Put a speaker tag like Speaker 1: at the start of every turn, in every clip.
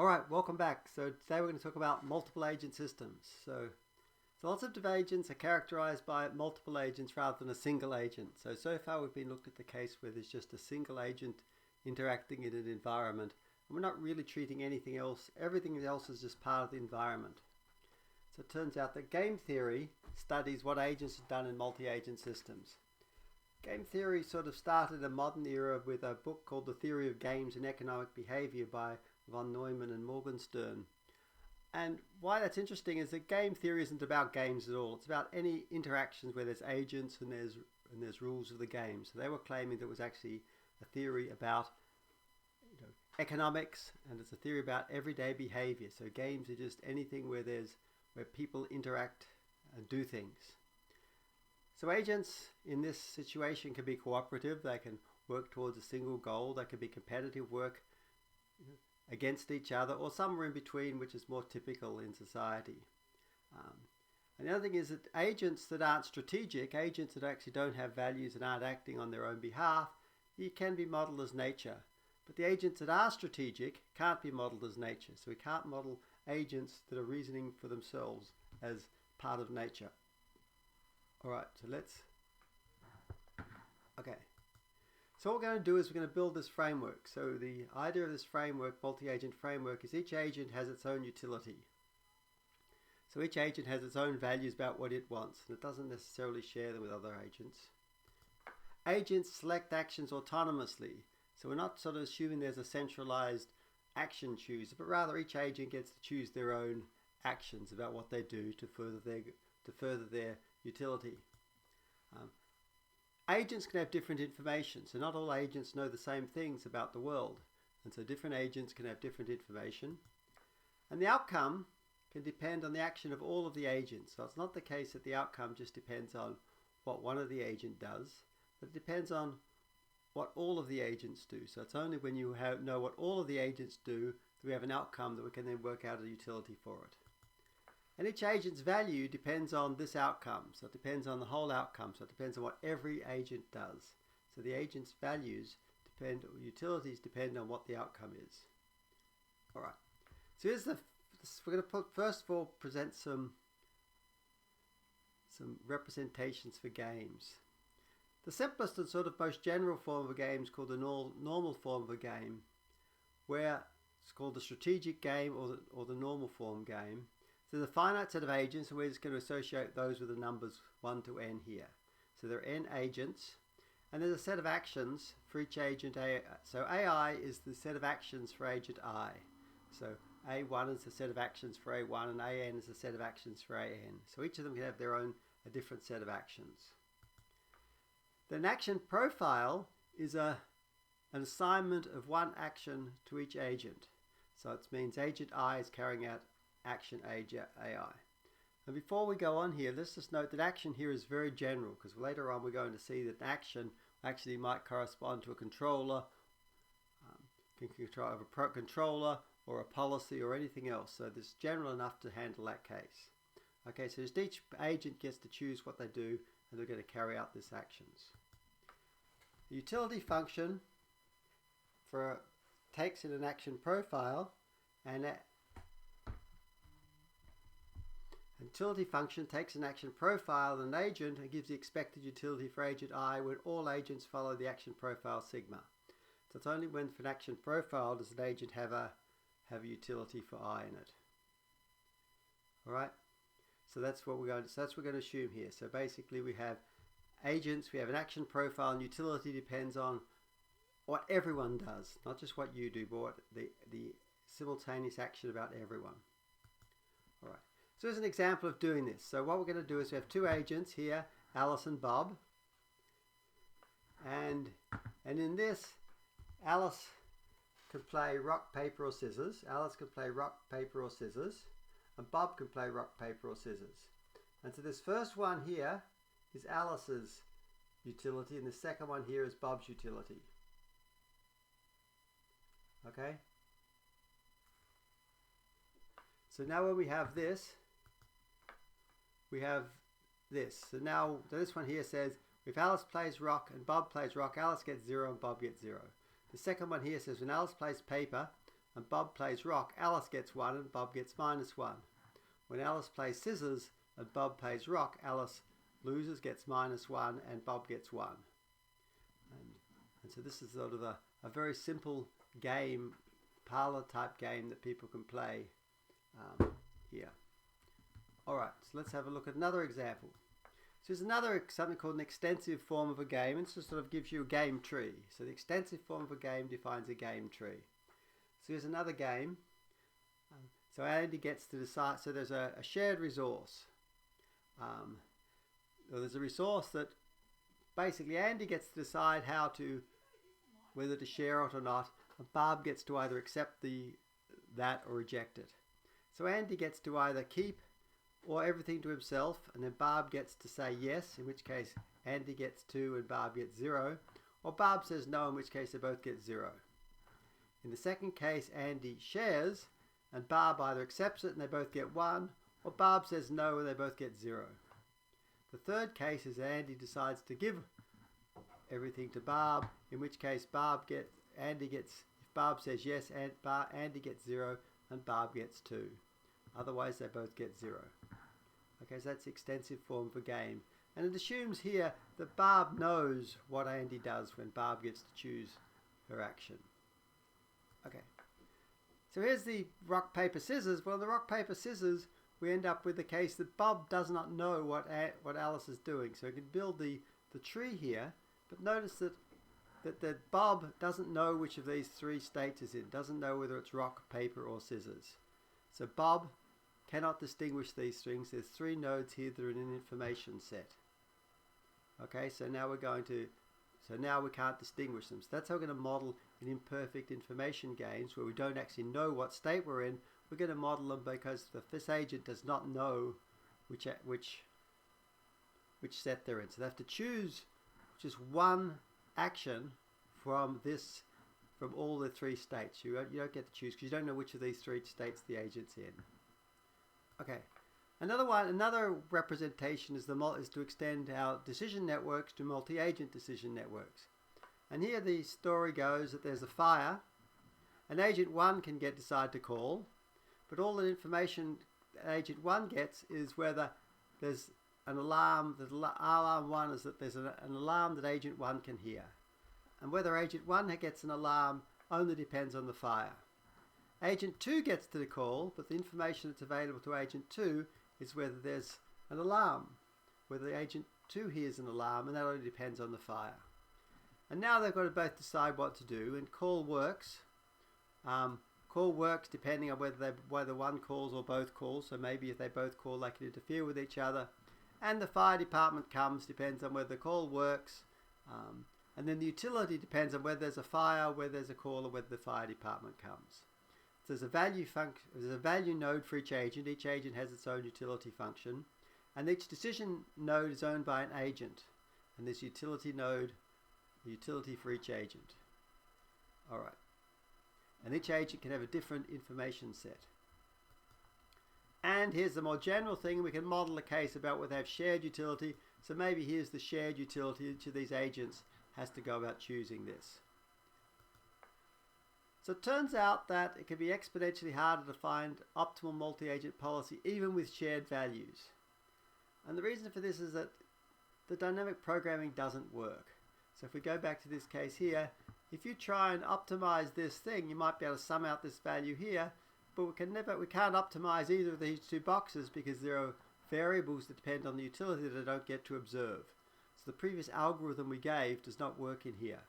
Speaker 1: Alright, welcome back. So today we're going to talk about multiple agent systems. So lots of agents are characterized by multiple agents rather than a single agent. So far we've been looking at the case where there's just a single agent interacting in an environment, and we're not really treating anything else. Everything else is just part of the environment. So it turns out that game theory studies what agents have done in multi-agent systems. Game theory sort of started in the modern era with a book called The Theory of Games and Economic Behavior by von Neumann and Morgenstern. And why that's interesting is that game theory isn't about games at all. It's about any interactions where there's agents and there's rules of the game. So they were claiming that it was actually a theory about economics, and it's a theory about everyday behavior. So games are just anything where people interact and do things. So agents in this situation can be cooperative. They can work towards a single goal. They can be competitive, work against each other, or somewhere in between, which is more typical in society. And the other thing is that agents that aren't strategic, agents that actually don't have values and aren't acting on their own behalf, you can be modeled as nature. But the agents that are strategic can't be modeled as nature. So we can't model agents that are reasoning for themselves as part of nature. Alright, okay. So what we're going to do is we're going to build this framework. So the idea of this framework, multi-agent framework, is each agent has its own utility. So each agent has its own values about what it wants, and it doesn't necessarily share them with other agents. Agents select actions autonomously. So we're not sort of assuming there's a centralized action chooser, but rather each agent gets to choose their own actions about what they do to further their utility. Agents can have different information, so not all agents know the same things about the world, and so different agents can have different information. And the outcome can depend on the action of all of the agents. So it's not the case that the outcome just depends on what one of the agent does, but it depends on what all of the agents do. So it's only when you know what all of the agents do that we have an outcome that we can then work out a utility for it. And each agent's value depends on this outcome. So it depends on the whole outcome. So it depends on what every agent does. So the agent's values utilities depend on what the outcome is. All right. So we're going to first of all present some representations for games. The simplest and sort of most general form of a game is called the normal form of a game, where it's called the strategic game or the normal form game. So there's a finite set of agents, and we're just going to associate those with the numbers 1 to n here. So there are n agents, and there's a set of actions for each agent. So AI is the set of actions for agent I. So A1 is the set of actions for A1, and AN is the set of actions for AN. So each of them can have a different set of actions. Then action profile is an assignment of one action to each agent. So it means agent I is carrying out action AI. And before we go on here, let's just note that action here is very general, because later on we're going to see that action actually might correspond to a controller, can control a controller or a policy or anything else. So this is general enough to handle that case. Okay, so just each agent gets to choose what they do, and they're going to carry out these actions. The utility function takes in an action profile, and utility function takes an action profile of an agent and gives the expected utility for agent I when all agents follow the action profile sigma. So it's only when for an action profile does an agent have a utility for I in it. All right. So that's what we're going to assume here. So basically we have agents, we have an action profile, and utility depends on what everyone does, not just what you do, but what the simultaneous action about everyone. All right. So here's an example of doing this. So what we're going to do is we have two agents here, Alice and Bob. And in this, Alice can play rock, paper, or scissors. Alice can play rock, paper, or scissors. And Bob can play rock, paper, or scissors. And so this first one here is Alice's utility, and the second one here is Bob's utility. Okay? So now when we have this, we have this. So now this one here says if Alice plays rock and Bob plays rock, Alice gets 0 and Bob gets 0. The second one here says when Alice plays paper and Bob plays rock, Alice gets 1 and Bob gets -1. When Alice plays scissors and Bob plays rock, Alice loses, gets -1, and Bob gets 1. And so this is sort of a very simple game, parlor type game that people can play here. Alright, so let's have a look at another example. So there's another, something called an extensive form of a game, and it just sort of gives you a game tree. So the extensive form of a game defines a game tree. So here's another game. So Andy gets to decide, so there's a shared resource. There's a resource that basically Andy gets to decide whether to share it or not, and Bob gets to either accept that or reject it. So Andy gets to either keep or everything to himself, and then Bob gets to say yes, in which case Andy gets 2 and Bob gets 0, or Bob says no, in which case they both get 0. In the second case, Andy shares, and Bob either accepts it and they both get 1, or Bob says no and they both get 0. The third case is Andy decides to give everything to Bob, in which case if Bob says yes, Andy gets 0 and Bob gets 2. Otherwise they both get 0. Okay, so that's the extensive form of a game. And it assumes here that Bob knows what Andy does when Bob gets to choose her action. Okay, so here's the rock, paper, scissors. Well, in the rock, paper, scissors, we end up with the case that Bob does not know what Alice is doing. So we can build the tree here, but notice that Bob doesn't know which of these 3 states is in, doesn't know whether it's rock, paper, or scissors. So Bob cannot distinguish these things. There's 3 nodes here that are in an information set. Okay, so now we can't distinguish them. So that's how we're going to model in imperfect information games where we don't actually know what state we're in. We're going to model them because this agent does not know which set they're in. So they have to choose just one action from all the 3 states. You don't get to choose because you don't know which of these 3 states the agent's in. Okay, another representation is to extend our decision networks to multi-agent decision networks. And here the story goes that there's a fire, and agent 1 can decide to call, but all the information agent 1 gets is whether there's an alarm. Alarm 1 is that there's an alarm that agent 1 can hear. And whether agent 1 gets an alarm only depends on the fire. Agent 2 gets to the call, but the information that's available to agent 2 is whether there's an alarm. Whether agent 2 hears an alarm, and that only depends on the fire. And now they've got to both decide what to do, and call works. Call works depending on whether one calls or both calls, so maybe if they both call they can interfere with each other. And the fire department comes, depends on whether the call works. And then the utility depends on whether there's a fire, whether there's a call, or whether the fire department comes. So there's a value node for each agent. Each agent has its own utility function. And each decision node is owned by an agent. And this utility node, the utility for each agent. Alright. And each agent can have a different information set. And here's the more general thing. We can model a case about whether they have shared utility. So maybe here's the shared utility. Each of these agents has to go about choosing this. So it turns out that it can be exponentially harder to find optimal multi-agent policy even with shared values. And the reason for this is that the dynamic programming doesn't work. So if we go back to this case here, if you try and optimize this thing, you might be able to sum out this value here, but we can't optimize either of these 2 boxes because there are variables that depend on the utility that I don't get to observe. So the previous algorithm we gave does not work in here.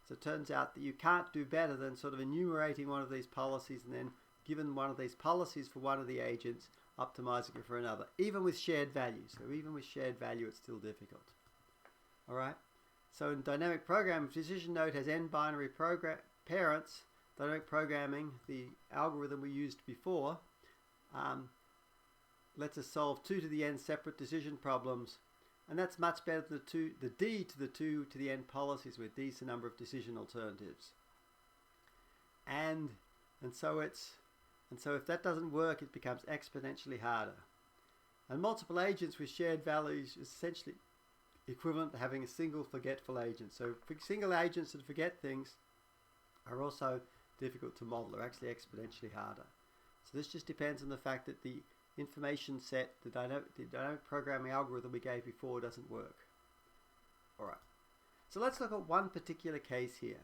Speaker 1: So it turns out that you can't do better than sort of enumerating one of these policies and then given one of these policies for one of the agents, optimizing it for another, even with shared values. So even with shared value, it's still difficult. All right. So in dynamic programming, decision node has n binary parents. Dynamic programming, the algorithm we used before, lets us solve 2 to the n separate decision problems. And that's much better than the d to the 2 to the n policies, where d is the number of decision alternatives. And so if that doesn't work, it becomes exponentially harder. And multiple agents with shared values is essentially equivalent to having a single forgetful agent. So single agents that forget things are also difficult to model. They're actually exponentially harder. So this just depends on the fact that the information set, the dynamic programming algorithm we gave before doesn't work. Alright, so let's look at one particular case here.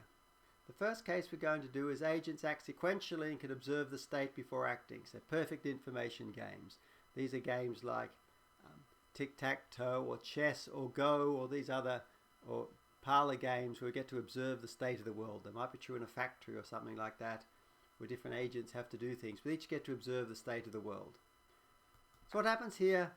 Speaker 1: The first case we're going to do is agents act sequentially and can observe the state before acting. So perfect information games. These are games like tic-tac-toe or chess or Go or these other or parlor games where we get to observe the state of the world. They might be true in a factory or something like that where different agents have to do things, but each get to observe the state of the world. So what happens here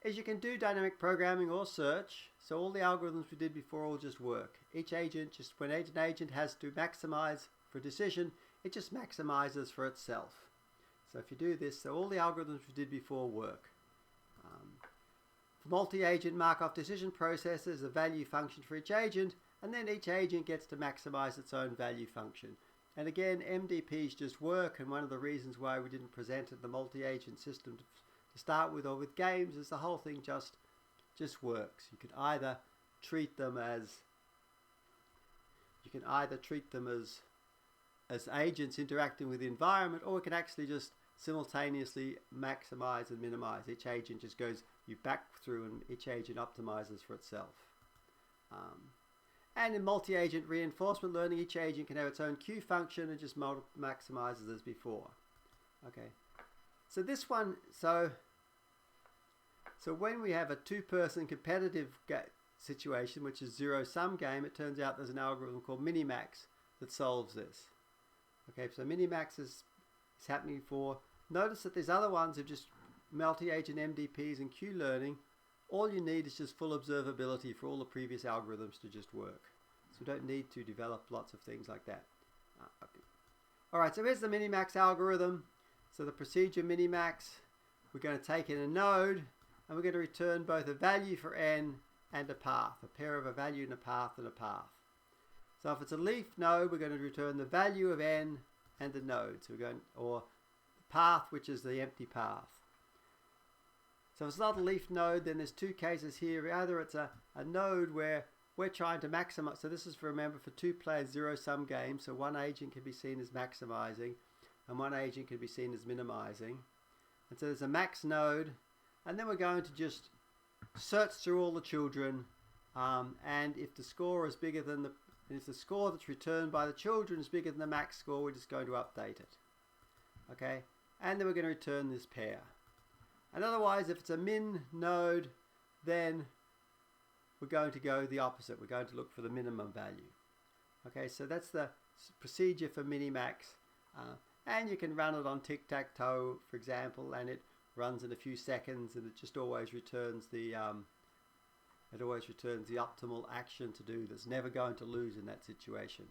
Speaker 1: is you can do dynamic programming or search. So all the algorithms we did before all just work. Each agent, just when an agent has to maximize for a decision, it just maximizes for itself. So if you do this, so all the algorithms we did before work. For multi-agent Markov decision processes, a value function for each agent, and then each agent gets to maximize its own value function. And again, MDPs just work, and one of the reasons why we didn't present it the multi-agent system to start with or with games is the whole thing just works. You can either treat them as agents interacting with the environment, or we can actually just simultaneously maximize and minimize. Each agent just goes, you back through, and each agent optimizes for itself. And in multi-agent reinforcement learning, each agent can have its own Q function and just maximizes as before. Okay, so this one, so when we have a two-person competitive situation, which is zero-sum game, it turns out there's an algorithm called Minimax that solves this. Okay, so Minimax is happening for, notice that these other ones are just multi-agent MDPs and Q learning. All you need is just full observability for all the previous algorithms to just work. So we don't need to develop lots of things like that. Okay. Alright, so here's the Minimax algorithm. So the procedure Minimax, we're going to take in a node, and we're going to return both a value for n and a path, a pair of a value and a path and a path. So if it's a leaf node, we're going to return the value of n and the node. So we're going, or the path, which is the empty path. So if it's not a leaf node, then there's two cases here. Either it's a node where we're trying to maximize. So this is, remember, for two-player zero-sum games. So one agent can be seen as maximizing, and one agent can be seen as minimizing. And so there's a max node, and then we're going to just search through all the children, and if the score is bigger than if the score that's returned by the children is bigger than the max score, we're just going to update it. Okay, and then we're going to return this pair. And otherwise, if it's a min node, then we're going to go the opposite. We're going to look for the minimum value. Okay, so that's the procedure for Minimax, and you can run it on tic-tac-toe, for example, and it runs in a few seconds, and it just always returns the optimal action to do that's never going to lose in that situation,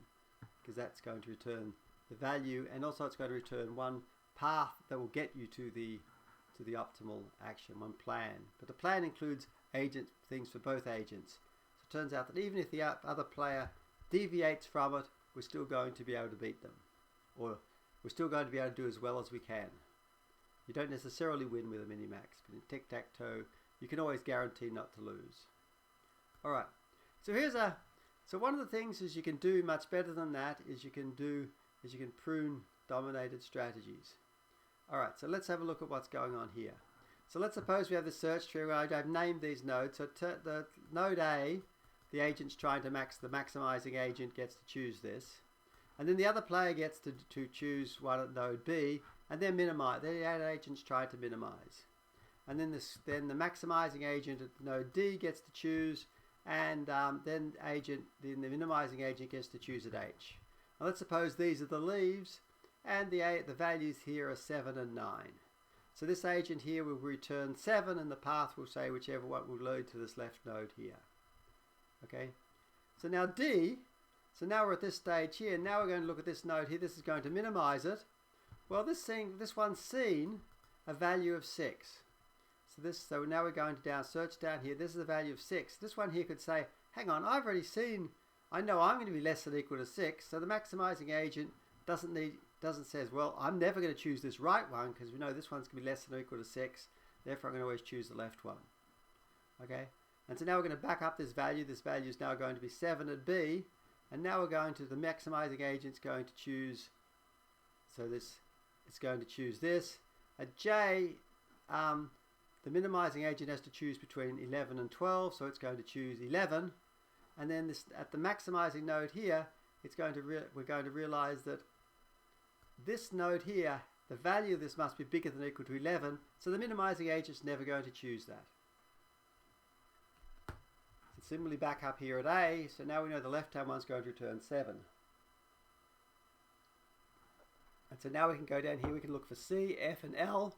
Speaker 1: because that's going to return the value, and also it's going to return one path that will get you to the optimal action, one plan. But the plan includes agent things for both agents. So it turns out that even if the other player deviates from it, we're still going to be able to beat them, or we're still going to be able to do as well as we can. You don't necessarily win with a Minimax, but in tic-tac-toe, you can always guarantee not to lose. Alright, so one of the things is you can do much better than that is you can prune dominated strategies. Alright, so let's have a look at what's going on here. So let's suppose we have the search tree where I've named these nodes. So the node A, the agent's trying to the maximizing agent gets to choose this. And then the other player gets to choose one at node B, and then minimize. The agent's trying to minimize. And then the maximizing agent at node D gets to choose, and then the minimizing agent gets to choose at H. Now let's suppose these are the leaves, and the values here are 7 and 9. So this agent here will return 7, and the path will say whichever one will load to this left node here. Okay, so now D, so now we're at this stage here. Now we're going to look at this node here. This is going to minimize it. Well, this one's seen a value of 6. So now we're going to search down here. This is the value of 6. This one here could say, hang on, I've already seen, I know I'm going to be less than or equal to 6. So the maximizing agent doesn't say, well, I'm never going to choose this right one because we know this one's going to be less than or equal to 6. Therefore, I'm going to always choose the left one. Okay, and so now we're going to back up this value. This value is now going to be 7 at B. And now we're going to, the maximizing agent's going to choose So this, it's going to choose this. At J, the minimizing agent has to choose between 11 and 12, so it's going to choose 11. And then this, at the maximizing node here, it's going to we're going to realize that this node here, the value of this must be bigger than or equal to 11, so the minimizing agent is never going to choose that. So similarly back up here at A, so now we know the left-hand one's going to return 7. And so now we can go down here, we can look for C, F and L.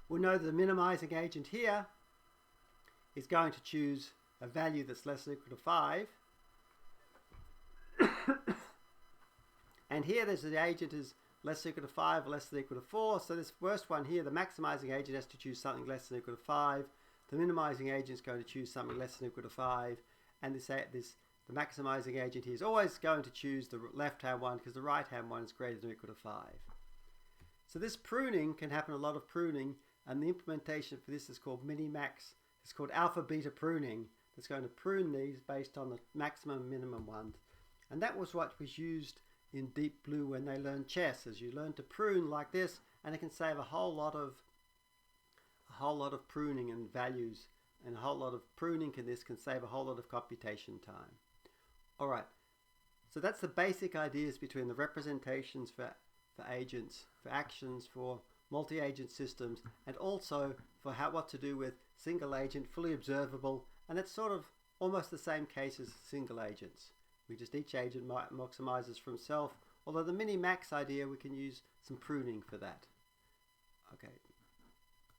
Speaker 1: We'll know that the minimizing agent here is going to choose a value that's less than or equal to 5. And here there's the agent is less than or equal to 5 or less than or equal to 4. So this first one here, the maximizing agent has to choose something less than or equal to 5. The minimizing agent is going to choose something less than or equal to 5. And the maximizing agent here is always going to choose the left-hand one because the right-hand one is greater than or equal to 5. So this pruning can happen, a lot of pruning, and the implementation for this is called minimax. It's called alpha-beta pruning. That's going to prune these based on the maximum and minimum ones. And that was what was used in Deep Blue when they learned chess, as you learn to prune like this, and it can save a whole lot of pruning and values, and a whole lot of pruning can save a whole lot of computation time. All right, so that's the basic ideas between the representations for agents, for actions, for multi-agent systems, and also for what to do with single agent, fully observable, and it's sort of almost the same case as single agents. Each agent maximizes for himself, although the mini-max idea, we can use some pruning for that. Okay.